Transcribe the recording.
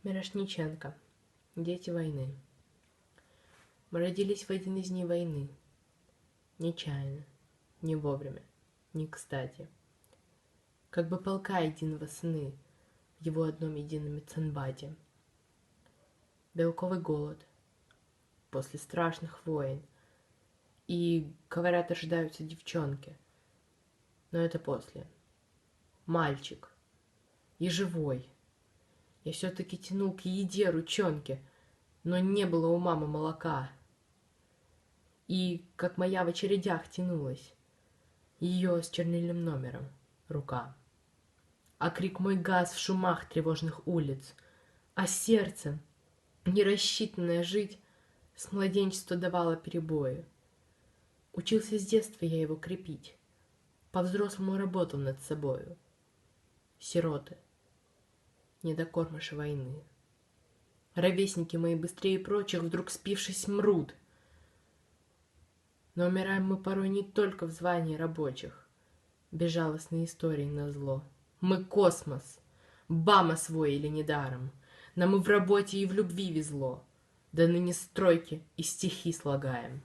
Мирошниченко. Дети войны. Мы родились в один из дней войны. Нечаянно, не вовремя, не кстати. Как бы полка единого сыны в его одном едином меценбате. Белковый голод после страшных войн. И, говорят, ожидаются девчонки. Но это после. Мальчик. И живой. Я все-таки тянул к еде ручонки, но не было у мамы молока. И, как моя в очередях тянулась, ее с чернильным номером рука. А крик мой газ в шумах тревожных улиц, а сердце, не рассчитанное жить, с младенчества давало перебои. Учился с детства я его крепить, по-взрослому работал над собою. Сироты, недокормыши войны. Ровесники мои быстрее прочих, вдруг спившись, мрут. Но умираем мы порой не только в звании рабочих. Безжалостной истории назло. Мы космос, БАМ освоили недаром. Нам и в работе, и в любви везло. Да ныне стройки и стихи слагаем.